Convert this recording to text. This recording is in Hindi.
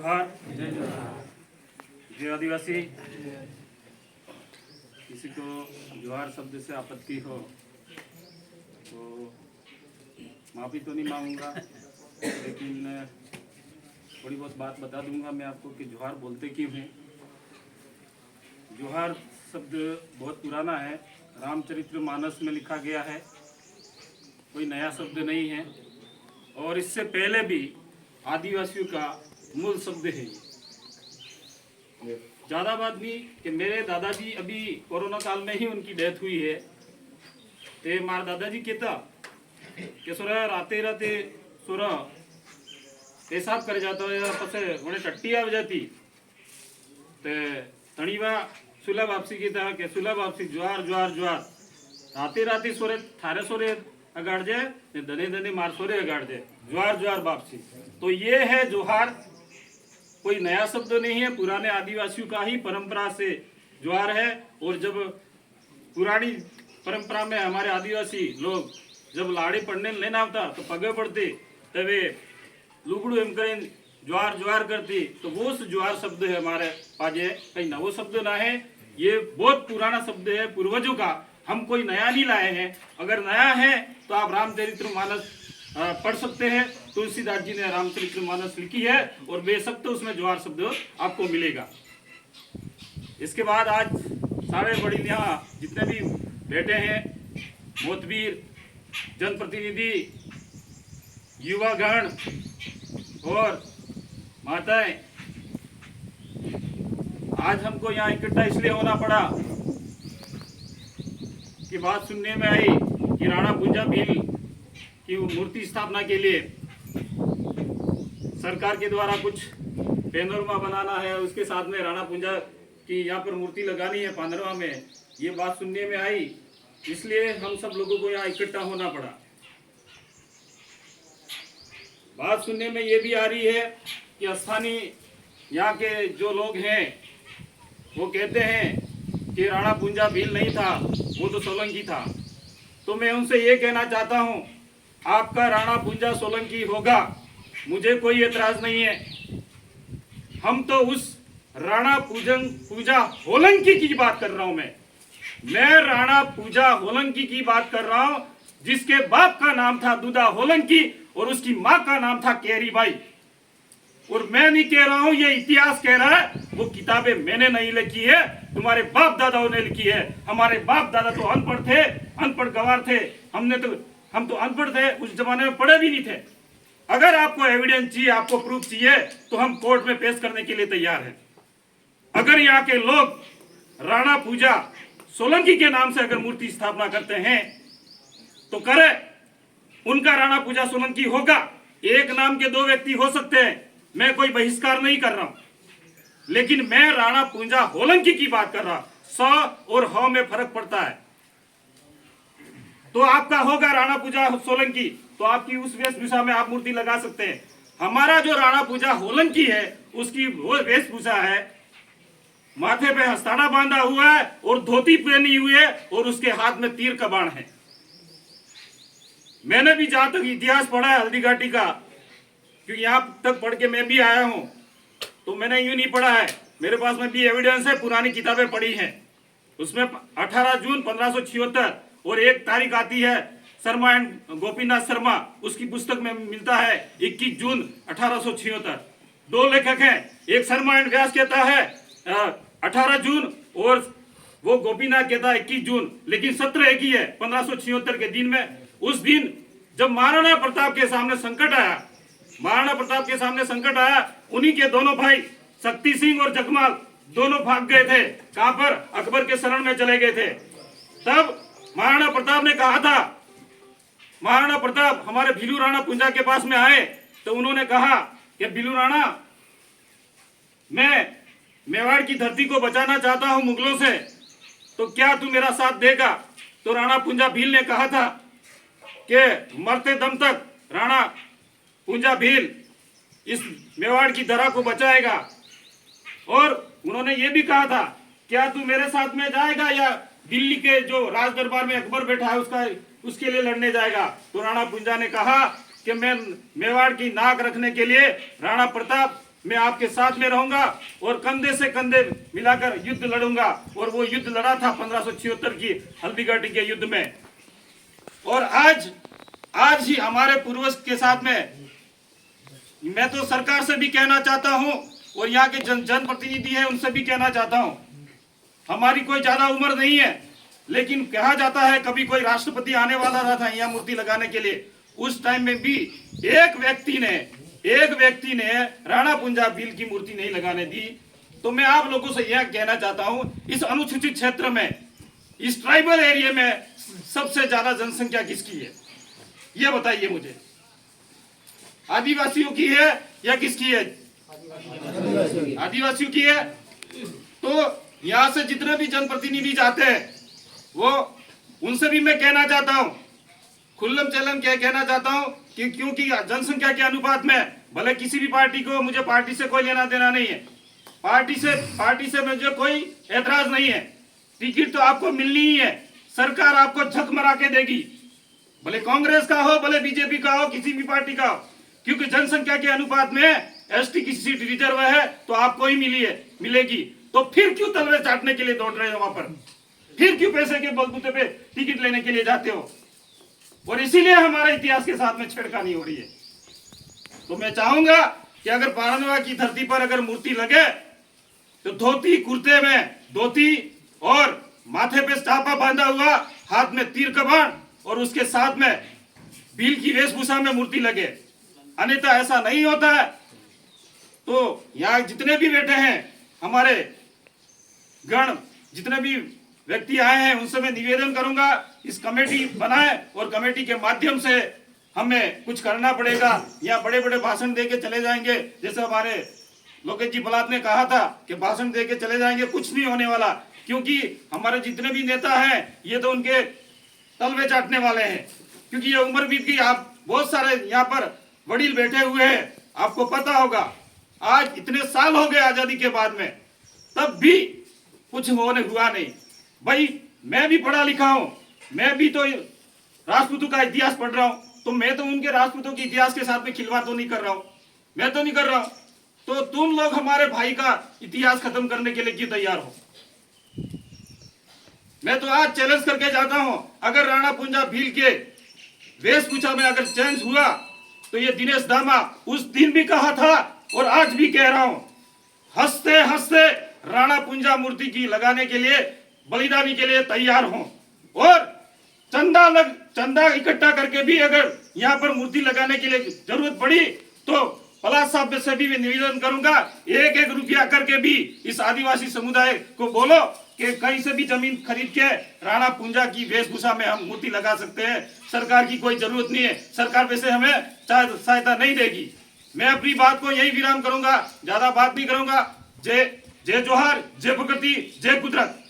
जोहार। जय आदिवासी। किसी को जोहार शब्द से आपत्ति हो तो माफ़ी तो नहीं मांगूंगा, लेकिन थोड़ी बहुत बात बता दूंगा मैं आपको कि जोहार बोलते क्यों हैं। जोहार शब्द बहुत पुराना है, रामचरितमानस में लिखा गया है, कोई नया शब्द नहीं है। और इससे पहले भी आदिवासियों का मूल शब्द है। ज़्यादा बात नहीं कि मेरे दादाजी अभी कोरोना काल में ही उनकी डेथ हुई है। ते मार दादाजी कहता कि सुरह राते राते सुरह पेशाब कर जाता है, पसे उन्हें टट्टी आ जाती ते तणीवा सुलभ वापसी कहता कि सुलभ वापसी ज्वार ज्वार ज्वार राते राते सोरे थारे सोरे अगाड़ जाए, दने दने मार सोरे अगाड़ जाए, ज्वार ज्वार वापसी। तो ये है जोहार, कोई नया शब्द नहीं है, पुराने आदिवासियों का ही परंपरा से ज्वार है। और जब पुरानी परंपरा में हमारे आदिवासी लोग जब लाड़ी पढ़ने लेना होता तो पगे पड़ते, तब लुगड़ू एम करें ज्वार ज्वार करती, तो वो ज्वार शब्द है हमारे पास। कहीं नवो शब्द ना है, ये बहुत पुराना शब्द है पूर्वजों का, हम कोई नया नहीं लाए हैं। अगर नया है तो आप रामचरितमानस पढ़ सकते हैं। तुलसीदास जी ने रामचरितमानस लिखी है और बेशक तो उसमें जोहार शब्द आपको मिलेगा। इसके बाद आज सारे बड़ी यहाँ जितने भी बैठे हैं, मोतबीर, जनप्रतिनिधि, युवागण और माताएं, आज हमको यहाँ इकट्ठा इसलिए होना पड़ा कि बात सुनने में आई कि राणा पुंजा भील की मूर्ति स्थापना के लिए सरकार के द्वारा कुछ पैनोरमा बनाना है, उसके साथ में राणा पुंजा की यहाँ पर मूर्ति लगानी है पांडरवा में। ये बात सुनने में आई, इसलिए हम सब लोगों को यहाँ इकट्ठा होना पड़ा। बात सुनने में ये भी आ रही है कि स्थानीय यहाँ के जो लोग हैं वो कहते हैं कि राणा पुंजा भील नहीं था, वो तो सोलंकी था। तो मैं उनसे ये कहना चाहता हूँ, आपका राणा पुंजा सोलंकी होगा, मुझे कोई एतराज नहीं है। हम तो उस राणा पूजा होलंकी की बात कर रहा हूं। मैं राणा पूजा होलंकी की बात कर रहा हूं, जिसके बाप का नाम था दुदा होलंकी और उसकी मां का नाम था केरीबाई। और मैं नहीं कह रहा हूं, ये इतिहास कह रहा है, वो किताबें मैंने नहीं लिखी है, तुम्हारे बाप दादाओं ने लिखी है। हमारे बाप दादा तो अनपढ़ थे, अनपढ़ गवार थे, हम तो अनपढ़ थे, उस जमाने में पढ़े भी नहीं थे। अगर आपको एविडेंस चाहिए, आपको प्रूफ चाहिए, तो हम कोर्ट में पेश करने के लिए तैयार हैं। अगर यहाँ के लोग राणा पूजा सोलंकी के नाम से अगर मूर्ति स्थापना करते हैं तो करे, उनका राणा पूजा सोलंकी होगा। एक नाम के दो व्यक्ति हो सकते हैं, मैं कोई बहिष्कार नहीं कर रहा हूं, लेकिन मैं राणा पूजा होलंकी की बात कर रहा हूं। स और ह में फर्क पड़ता है। तो आपका होगा राणा पूजा सोलंकी, तो आपकी उस वेशभूषा में आप मूर्ति लगा सकते हैं। हमारा जो राणा पूजा होलंकी है, उसकी वो वेशभूषा है, माथे पे हस्ताना बांधा हुआ है और धोती पहनी हुई है और उसके हाथ में तीर का बाण है। मैंने भी जहां तक इतिहास पढ़ा है हल्दी घाटी का, क्योंकि यहां तक पढ़ के मैं भी आया हूं, तो मैंने यूं नहीं पढ़ा है, मेरे पास में भी एविडेंस है, पुरानी किताबें पढ़ी हैं। उसमें 18 जून 1576 और एक तारीख आती है शर्मा एंड गोपीनाथ शर्मा, उसकी पुस्तक में मिलता है 21 जून 1876। दो लेखक हैं, एक शर्मा एंड व्यास कहता है 18 जून और वो गोपीनाथ कहता है 21 जून, लेकिन सत्र एक ही है 1576 के दिन में। उस दिन जब महाराणा प्रताप के सामने संकट आया, महाराणा प्रताप के सामने संकट आया, उन्हीं के दोनों भाई शक्ति सिंह और जगमाल दोनों भाग गए थे। कहां पर? अकबर के शरण में चले गए थे। तब महाराणा प्रताप ने कहा था, महाराणा प्रताप हमारे भीलू राणा पुंजा के पास में आए तो उन्होंने कहा कि भीलू राणा, मैं मेवाड़ की धरती को बचाना चाहता हूं मुगलों से, तो क्या तू मेरा साथ देगा? तो राणा पुंजा भील ने कहा था कि मरते दम तक राणा पुंजा भील इस मेवाड़ की धरा को बचाएगा। और उन्होंने ये भी कहा था, क्या तू मेरे साथ में जाएगा या दिल्ली के जो राज दरबार में अकबर बैठा है उसके लिए लड़ने जाएगा? तो राणा पुंजा ने कहा कि मैं मेवाड़ की नाक रखने के लिए राणा प्रताप मैं आपके साथ में रहूंगा और कंधे से कंधे मिलाकर युद्ध लड़ूंगा। और वो युद्ध लड़ा था 1576 की हल्दीघाटी के युद्ध में। और आज ही हमारे पूर्वज के साथ में मैं तो सरकार से भी कहना चाहता हूं और यहाँ के जनप्रतिनिधि हैं उनसे भी कहना चाहता हूं, हमारी कोई ज्यादा उम्र नहीं है, लेकिन कहा जाता है कभी कोई राष्ट्रपति आने वाला था यहाँ मूर्ति लगाने के लिए, उस टाइम में भी एक व्यक्ति ने राणा पुंजा भील की मूर्ति नहीं लगाने दी। तो मैं आप लोगों से यह कहना चाहता हूं, इस अनुसूचित क्षेत्र में, इस ट्राइबल एरिया में सबसे ज्यादा जनसंख्या किसकी है, यह बताइए मुझे। आदिवासियों की है या किसकी है? आदिवासियों की है। तो यहां से जितने भी जनप्रतिनिधि जाते हैं वो उनसे भी मैं कहना चाहता हूं, खुल्लम चलम कहना चाहता हूं कि क्योंकि जनसंख्या के अनुपात में भले किसी भी पार्टी को, मुझे पार्टी से कोई लेना देना नहीं है, पार्टी से मुझे कोई एतराज नहीं है, टिकट तो आपको मिलनी ही है, सरकार आपको झक मरा के देगी, भले कांग्रेस का हो, भले बीजेपी का हो, किसी भी पार्टी का हो, क्योंकि जनसंख्या के अनुपात में एसटी की सीट रिजर्व है तो आपको ही मिलेगी। तो फिर क्यों तलवे चाटने के लिए दौड़ रहे हो वहां पर, फिर क्यों पैसे के बलबूते पे टिकट लेने के लिए जाते हो? और इसीलिए हमारे इतिहास के साथ में छेड़खानी हो रही है। तो मैं चाहूंगा कि अगर पारनवा की धरती पर अगर मूर्ति लगे तो धोती कुर्ते में धोती और माथे पे चापा बांधा हुआ, हाथ में तीर कमान और उसके साथ में भील की वेशभूषा में मूर्ति लगे, अन्यथा ऐसा नहीं होता है। तो यहाँ जितने भी बैठे हैं हमारे गण, जितने भी व्यक्ति आए हैं, उनसे मैं निवेदन करूंगा इस कमेटी बनाए और कमेटी के माध्यम से हमें कुछ करना पड़ेगा। या बड़े बड़े भाषण देके चले जाएंगे, जैसे हमारे लोकेश जी बलात ने कहा था कि भाषण देके चले जाएंगे, कुछ नहीं होने वाला, क्योंकि हमारे जितने भी नेता हैं ये तो उनके तलवे चाटने वाले हैं, क्योंकि ये उम्र बीत गई। आप बहुत सारे यहाँ पर वडील बैठे हुए हैं, आपको पता होगा आज इतने साल हो गए आजादी के बाद में, तब भी कुछ हुआ नहीं। भाई मैं भी पढ़ा लिखा हूं, मैं भी तो राजपूतों का इतिहास पढ़ रहा हूं, तो मैं तो उनके राजपूतों के इतिहास के साथ में खिलवाड़ तो नहीं कर रहा हूं, मैं तो नहीं कर रहा हूं। तो तुम लोग हमारे भाई का इतिहास खत्म करने के लिए क्यों तैयार हो? मैं तो आज चैलेंज करके जाता हूं, अगर राणा पुंजा भील के वेशभूषा में अगर चेंज हुआ तो ये दिनेश दामा उस दिन भी कहा था और आज भी कह रहा हूं, हंसते हंसते राणा पुंजा मूर्ति की लगाने के लिए, बलिदानी के लिए तैयार हो। और चंदा इकट्ठा करके भी अगर यहाँ पर मूर्ति लगाने के लिए जरूरत पड़ी तो पलाश साहब से भी निवेदन करूंगा, एक एक रुपया करके भी इस आदिवासी समुदाय को बोलो कि कहीं से भी जमीन खरीद के राणा पुंजा की वेशभूषा में हम मूर्ति लगा सकते हैं। सरकार की कोई जरूरत नहीं है, सरकार वैसे हमें सहायता नहीं देगी। मैं अपनी बात को यही विराम करूंगा, ज्यादा बात नहीं करूंगा। जय जोहार, जय प्रकृति, जय कुदरत।